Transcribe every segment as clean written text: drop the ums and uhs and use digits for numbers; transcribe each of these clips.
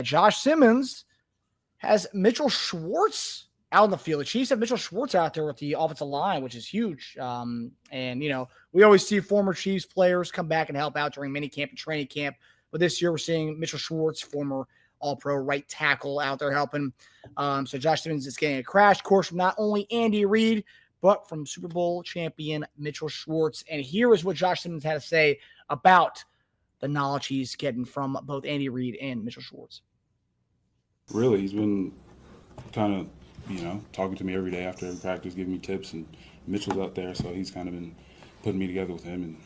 Josh Simmons has Mitchell Schwartz out in the field. The Chiefs have Mitchell Schwartz out there with the offensive line, which is huge. And, we always see former Chiefs players come back and help out during minicamp and training camp. But this year we're seeing Mitchell Schwartz, former All-Pro right tackle, out there helping. So Josh Simmons is getting a crash course from not only Andy Reid, but from Super Bowl champion Mitchell Schwartz. And here is what Josh Simmons had to say about the knowledge he's getting from both Andy Reid and Mitchell Schwartz. Really, he's been kind of, talking to me every day after every practice, giving me tips, and Mitchell's out there, so he's kind of been putting me together with him and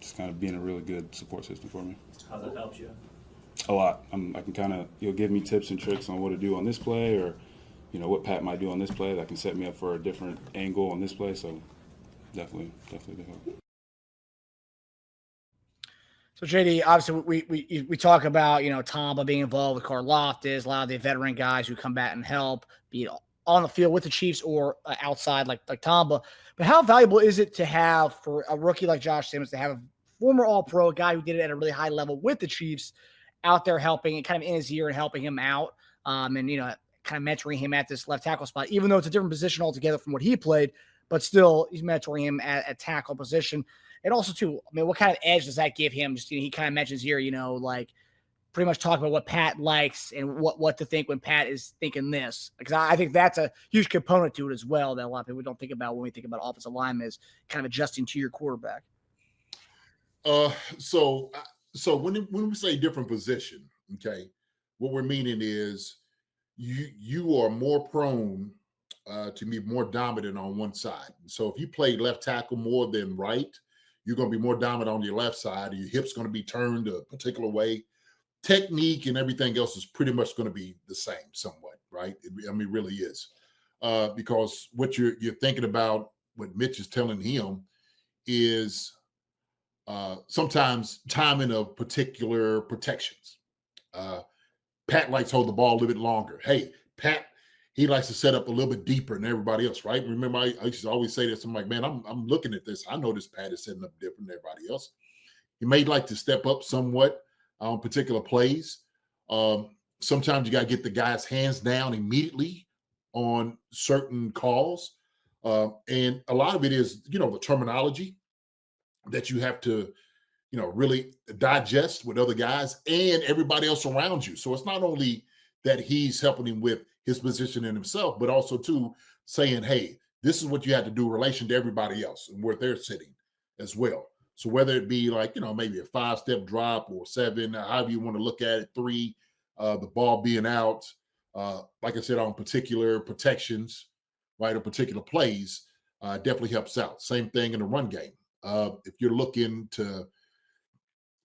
just kind of being a really good support system for me. How's that helped you? A lot. I can kind of, he'll give me tips and tricks on what to do on this play, or, what Pat might do on this play that can set me up for a different angle on this play, so definitely to help. So, JD, obviously, we talk about, Tamba being involved with Karlaftis, a lot of the veteran guys who come back and help, be it on the field with the Chiefs or outside like Tamba. But how valuable is it to have, for a rookie like Josh Simmons, to have a former All-Pro, a guy who did it at a really high level with the Chiefs, out there helping and kind of in his ear and helping him out, and, kind of mentoring him at this left tackle spot, even though it's a different position altogether from what he played, but still he's mentoring him at tackle position. And also, too, what kind of edge does that give him? Just, he kind of mentions here, like pretty much talking about what Pat likes and what to think when Pat is thinking this. Because I think that's a huge component to it as well that a lot of people don't think about when we think about offensive linemen, is kind of adjusting to your quarterback. So when we say different position, okay, what we're meaning is you are more prone to be more dominant on one side. So if you play left tackle more than right, you're going to be more dominant on your left side. Your hip's going to be turned a particular way. Technique and everything else is pretty much going to be the same somewhat, right? It really is. Because what you're thinking about, what Mitch is telling him, is sometimes timing of particular protections. Pat likes to hold the ball a little bit longer. Hey, Pat, he likes to set up a little bit deeper than everybody else, right? Remember, I used to always say this. I'm like, man, I'm looking at this. I know this Pat is setting up different than everybody else. He may like to step up somewhat on particular plays. Sometimes you got to get the guy's hands down immediately on certain calls. And a lot of it is, the terminology that you have to, really digest with other guys and everybody else around you. So it's not only that he's helping him with his position in himself, but also too saying, hey, this is what you have to do in relation to everybody else and where they're sitting as well. So whether it be like, maybe a 5-step drop or 7, however you want to look at it, 3, the ball being out, like I said, on particular protections, right, or particular plays, definitely helps out. Same thing in the run game. If you're looking to,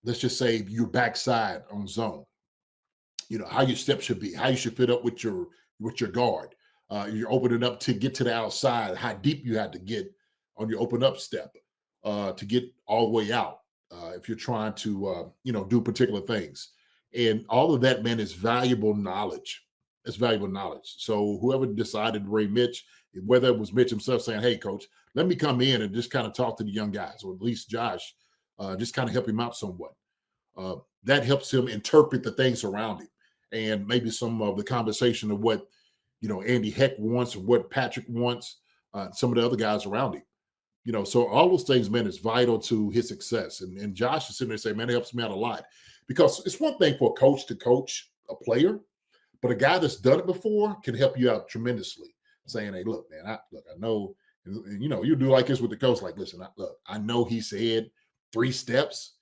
let's just say your backside on zone, how your step should be, how you should fit up with your guard. You're opening up to get to the outside, how deep you have to get on your open up step to get all the way out if you're trying to, do particular things. And all of that, man, is valuable knowledge. It's valuable knowledge. So whoever decided to bring Mitch, whether it was Mitch himself saying, hey, coach, let me come in and just kind of talk to the young guys, or at least Josh, just kind of help him out somewhat. That helps him interpret the things around him, and maybe some of the conversation of what, Andy Heck wants or what Patrick wants, some of the other guys around him. So all those things, man, is vital to his success. And Josh is sitting there saying, man, it helps me out a lot, because it's one thing for a coach to coach a player, but a guy that's done it before can help you out tremendously, saying, hey, look, man, I know, and, you do like this with the coach, like, listen, I know he said 3 steps.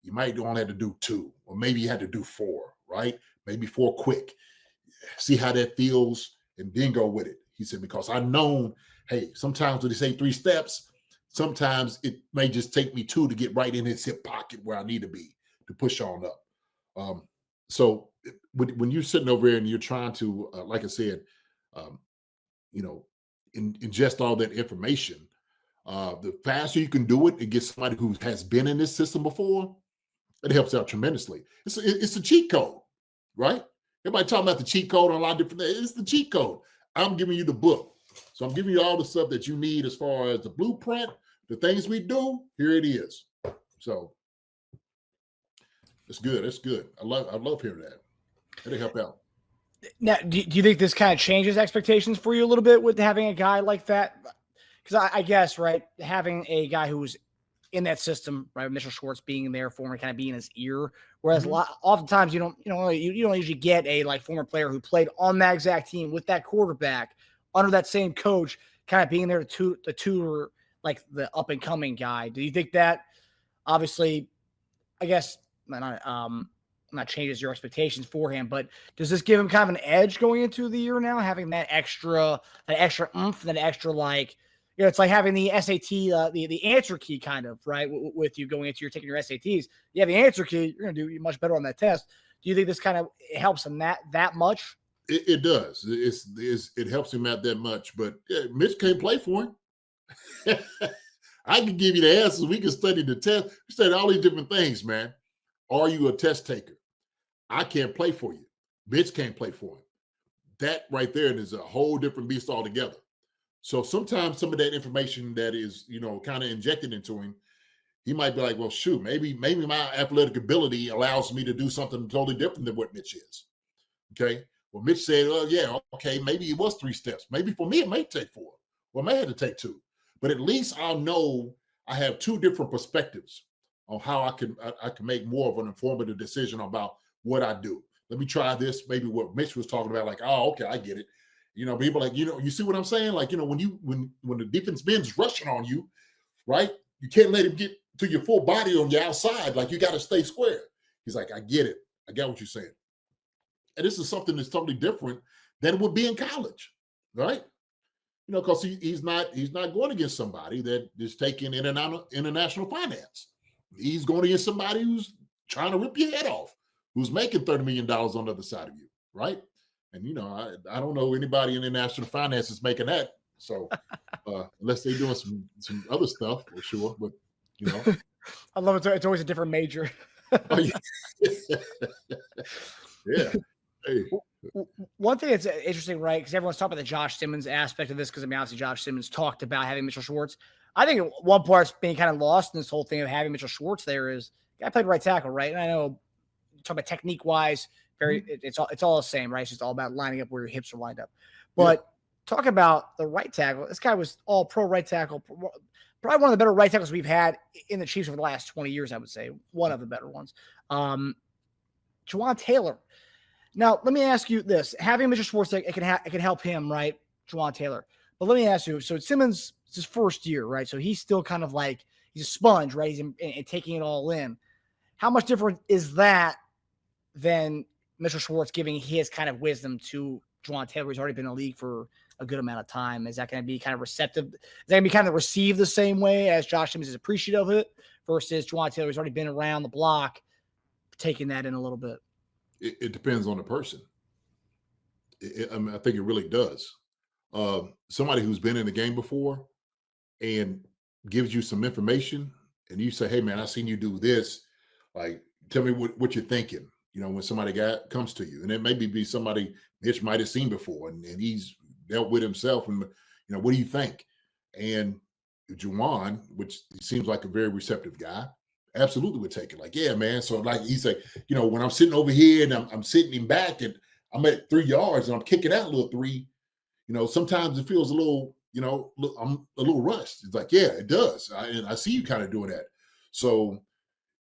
You might only have to do 2, or maybe you had to do 4, right? Maybe 4 quick. See how that feels, and then go with it. He said, because I know, hey, sometimes when they say 3 steps, sometimes it may just take me 2 to get right in his hip pocket where I need to be to push on up. So when you're sitting over here and you're trying to, like I said, ingest all that information, the faster you can do it and get somebody who has been in this system before, it helps out tremendously. It's a cheat code, right? Everybody talking about the cheat code on a lot of different things. It's the cheat code. I'm giving you the book. So I'm giving you all the stuff that you need as far as the blueprint, the things we do. Here it is. So it's good. It's good. I love hearing that. It'll help out. Now, do you think this kind of changes expectations for you a little bit with having a guy like that? Because I guess, right, having a guy who was in that system, right, Mitchell Schwartz being there for him, kind of being in his ear. Whereas oftentimes you don't usually get a like former player who played on that exact team with that quarterback under that same coach, kind of being there to tutor like the up and coming guy. Do you think that obviously, I guess, not changes your expectations for him, but does this give him kind of an edge going into the year now, having that extra oomph, that extra like, it's like having the SAT, the answer key kind of, right, with you going into your taking your SATs. You have the answer key, you're going to do much better on that test. Do you think this kind of helps him that much? It does. It helps him out that much, but Mitch can't play for him. I can give you the answers. We can study the test. We study all these different things, man. Are you a test taker? I can't play for you. Mitch can't play for him. That right there is a whole different beast altogether. So sometimes some of that information that is, kind of injected into him, he might be like, well, shoot, maybe my athletic ability allows me to do something totally different than what Mitch is. Okay. Well, Mitch said, oh, yeah, okay, maybe it was 3 steps. Maybe for me, it may take 4. Well, I may have to take 2. But at least I'll know I have 2 different perspectives on how I can make more of an informative decision about what I do. Let me try this. Maybe what Mitch was talking about, like, oh, okay, I get it. People like, you see what I'm saying? Like, when the defense bends rushing on you, right? You can't let him get to your full body on your outside. Like, you got to stay square. He's like, I get it. I got what you're saying. And this is something that's totally different than it would be in college, right? Because he's not going against somebody that is taking international finance. He's going against somebody who's trying to rip your head off, who's making $30 million on the other side of you, right? And, I don't know anybody in international finance is making that. So unless they're doing some other stuff, for sure. But, I love it. It's always a different major. Oh, yeah. Yeah. Hey. One thing that's interesting, right? Because everyone's talking about the Josh Simmons aspect of this, because obviously Josh Simmons talked about having Mitchell Schwartz. I think one part's being kind of lost in this whole thing of having Mitchell Schwartz there is the guy played right tackle, right? And I know talk about technique wise, it's all the same, right? It's just all about lining up where your hips are lined up. But talk about the right tackle. This guy was all pro right tackle, probably one of the better right tackles we've had in the Chiefs over the last 20 years, I would say. One of the better ones. Juwan Taylor. Now, let me ask you this. Having Mitchell Schwartz, it can help him, right? Juwan Taylor. But let me ask you, so Simmons, it's his first year, right? So he's still kind of like, he's a sponge, right? He's taking it all in. How much different is that than Mitchell Schwartz giving his kind of wisdom to Juwan Taylor, who's already been in the league for a good amount of time? Is that going to be kind of receptive? Is that going to be kind of received the same way as Josh Simmons is appreciative of it versus Juwan Taylor, who's already been around the block, taking that in a little bit? It depends on the person. I think it really does. Somebody who's been in the game before and gives you some information, and you say, hey, man, I seen you do this. Like, tell me what you're thinking, when somebody comes to you. And it maybe be somebody Mitch might have seen before, and he's dealt with himself. And, what do you think? And Juwan, which seems like a very receptive guy, absolutely would take it. Like, yeah, man. So like he said, when I'm sitting over here and I'm sitting him back and I'm at 3 yards and I'm kicking out a little 3, sometimes it feels a little, I'm a little rushed. It's like, yeah, it does. And I see you kind of doing that. So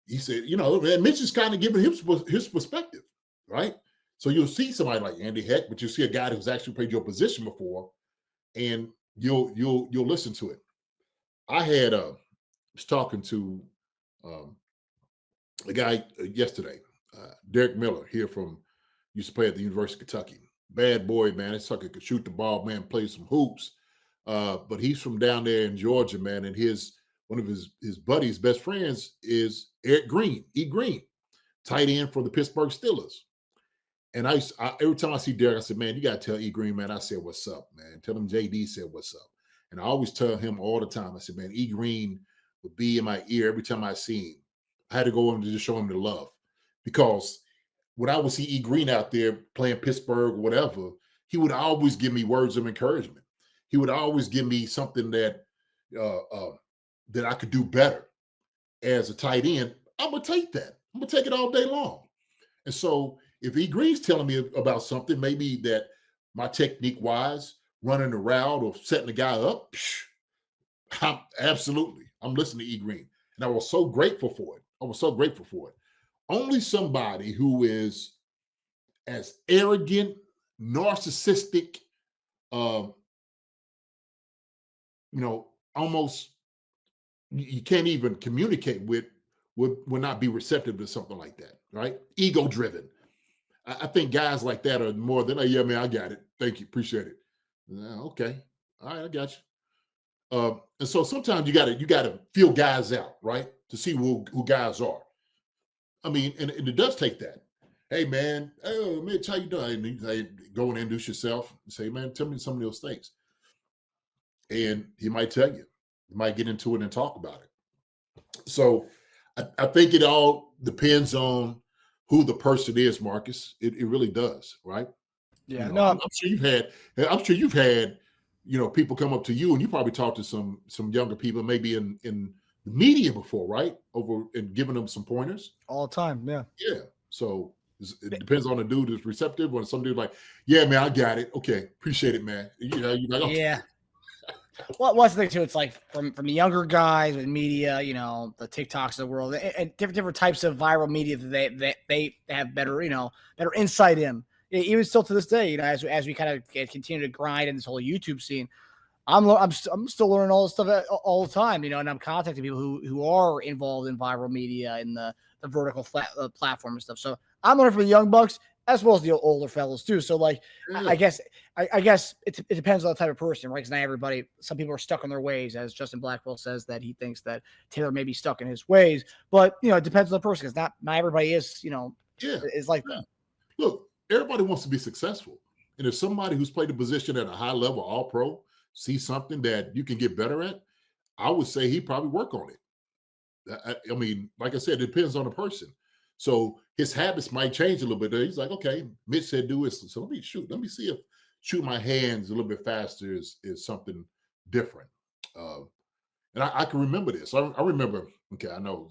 he said, man, Mitch is kind of giving his perspective, right? So you'll see somebody like Andy Heck, but you'll see a guy who's actually played your position before, and you'll listen to it. I was talking to a guy yesterday, Derek Miller, here used to play at the University of Kentucky. Bad boy, man. This sucker could shoot the ball, man, play some hoops. But he's from down there in Georgia, man. And one of his buddies, best friends, is Eric Green, E. Green, tight end for the Pittsburgh Steelers. And I every time I see Derek, I said, man, you got to tell E. Green, man, I said, what's up, man? Tell him JD said, what's up. And I always tell him all the time, I said, man, E. Green would be in my ear every time I see him. I had to go over to just show him the love, because when I would see E. Green out there playing Pittsburgh or whatever, he would always give me words of encouragement. He would always give me something that I could do better as a tight end. I'm going to take that. I'm going to take it all day long. And so if E Green's telling me about something, maybe that my technique wise, running the route or setting the guy up, absolutely, I'm listening to E Green, and I was so grateful for it. I was so grateful for it. Only somebody who is as arrogant, narcissistic, almost you can't even communicate with would not be receptive to something like that, right? Ego driven. I think guys like that are more than, yeah, man, I got it. Thank you, appreciate it. Okay, all right, I got you. And so sometimes you gotta feel guys out, right, to see who guys are. I mean, and it does take that. Hey, man, oh, Mitch, how you doing? And you go and introduce yourself and say, man, tell me some of those things. And he might tell you. You might get into it and talk about it. So I think it all depends on who the person is, Marcus. It really does, right? Yeah, I'm sure you've had, people come up to you, and you probably talked to some younger people, maybe in the media before, right? Over and giving them some pointers all the time. Yeah. Yeah. So it depends on the dude who's receptive. When some dude like, yeah, man, I got it. Okay, appreciate it, man. You're like, okay. Yeah. Well, what's the thing too? It's like from the younger guys with media, the TikToks of the world, and different types of viral media that they have better insight in. Even still to this day, as we kind of continue to grind in this whole YouTube scene, I'm still learning all this stuff all the time, and I'm contacting people who are involved in viral media and the vertical platform and stuff. So I'm learning from the young bucks as well as the older fellows too. So like, yeah. I guess it depends on the type of person, right? Because not everybody, some people are stuck in their ways, as Justin Blackwell says that he thinks that Taylor may be stuck in his ways, but it depends on the person, because not everybody is, is like that. Look, everybody wants to be successful. And if somebody who's played the position at a high level, all pro, sees something that you can get better at, I would say he probably work on it. I mean, like I said, it depends on the person. So his habits might change a little bit. He's like, okay, Mitch said do this. So let me see if shoot my hands a little bit faster is something different. And I can remember this. I remember, okay, I know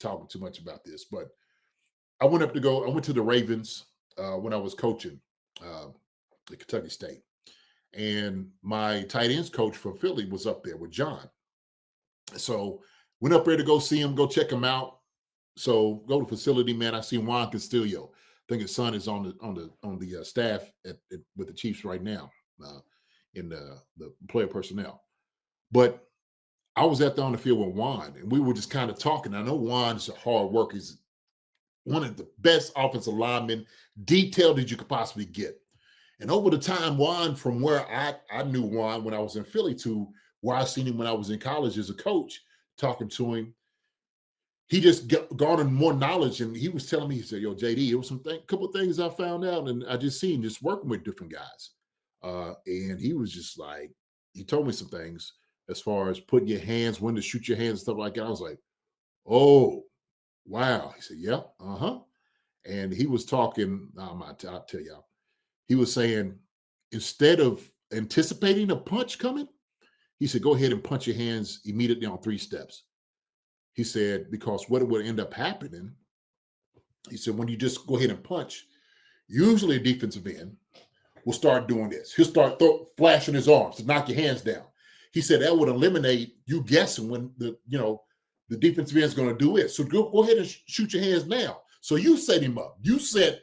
talking too much about this, but I went to the Ravens when I was coaching at Kentucky State. And my tight ends coach from Philly was up there with John. So went up there to go see him, go check him out. So go to the facility, man. I see Juan Castillo. I think his son is on the staff with the Chiefs right now in the player personnel. But I was out there on the field with Juan, and we were just kind of talking. I know Juan is a hard worker. He's one of the best offensive linemen, detailed that you could possibly get. And over the time, Juan, from where I knew Juan when I was in Philly to where I seen him when I was in college as a coach, talking to him, he just garnered more knowledge. And he was telling me, he said, yo, JD, it was couple of things I found out. And I just seen just working with different guys. And he was just like, he told me some things as far as putting your hands, when to shoot your hands and stuff like that. I was like, oh, wow. He said, yeah, And he was talking, I'll tell y'all. He was saying, instead of anticipating a punch coming, he said, go ahead and punch your hands immediately on 3 steps. He said, because what would end up happening, he said, when you just go ahead and punch, usually a defensive end will start doing this. He'll start flashing his arms to knock your hands down. He said that would eliminate you guessing when the defensive end is going to do it. So go ahead and shoot your hands now. So you set him up. You set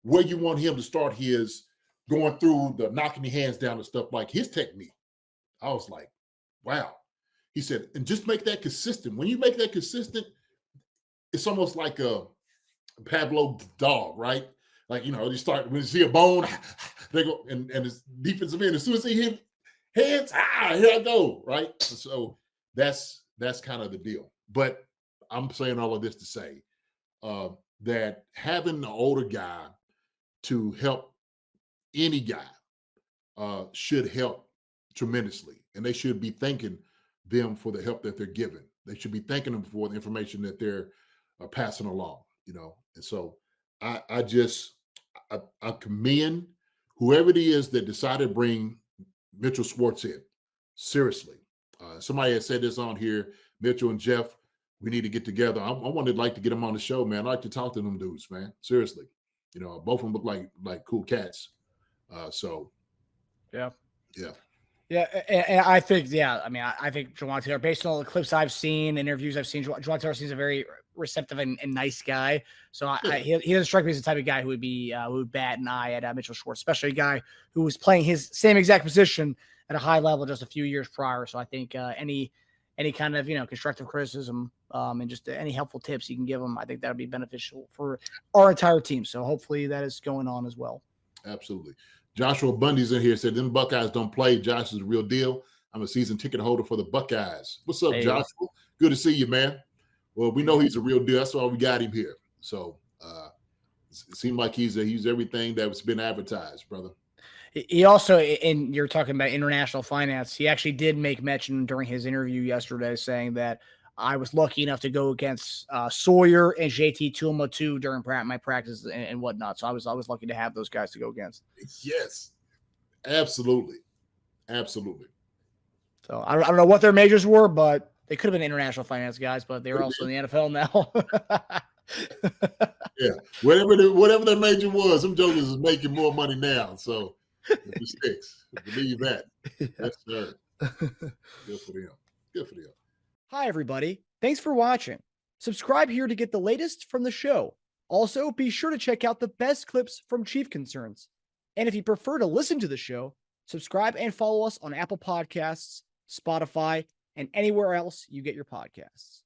where you want him to start his going through the knocking your hands down and stuff, like his technique. I was like, wow. He said, and just make that consistent. When you make that consistent, it's almost like a Pavlov dog, right? Like, you start, when you see a bone, they go, and his defensive end, as soon as he hit hands, here I go, right? So that's kind of the deal. But I'm saying all of this to say that having an older guy to help any guy should help tremendously. And they should be thanking them for the help that they're giving. They should be thanking them for the information that they're passing along, And so I commend whoever it is that decided to bring Mitchell Schwartz in. Seriously. Somebody had said this on here, Mitchell and Jeff, we need to get together. I wanted to get them on the show, man. I like to talk to them dudes, man. Seriously. You know, both of them look like cool cats. So Yeah. yeah. Yeah, and I think, yeah, I mean, I think Juwan Taylor, based on all the clips I've seen, interviews I've seen, Juwan Taylor seems a very receptive and nice guy. So he doesn't strike me as the type of guy who would bat an eye at Mitchell Schwartz, especially a guy who was playing his same exact position at a high level just a few years prior. So I think any kind of constructive criticism and just any helpful tips you can give him, I think that would be beneficial for our entire team. So hopefully that is going on as well. Absolutely. Joshua Bundy's in here, said, them Buckeyes don't play. Josh is a real deal. I'm a season ticket holder for the Buckeyes. What's up, Joshua? Good to see you, man. Well, we know he's a real deal. That's why we got him here. So it seemed like he's everything that's been advertised, brother. He also, and you're talking about international finance, he actually did make mention during his interview yesterday saying that I was lucky enough to go against Sawyer and JT Tulma too during my practice and whatnot. So I was lucky to have those guys to go against. Yes, absolutely. Absolutely. So I don't know what their majors were, but they could have been international finance guys, but they're also in the NFL now. Yeah, whatever their major was, them jokers is making more money now. So it sticks. Believe that. Yes, sir. Good for them. Good for them. Hi, everybody. Thanks for watching. Subscribe here to get the latest from the show. Also, be sure to check out the best clips from Chief Concerns. And if you prefer to listen to the show, subscribe and follow us on Apple Podcasts, Spotify, and anywhere else you get your podcasts.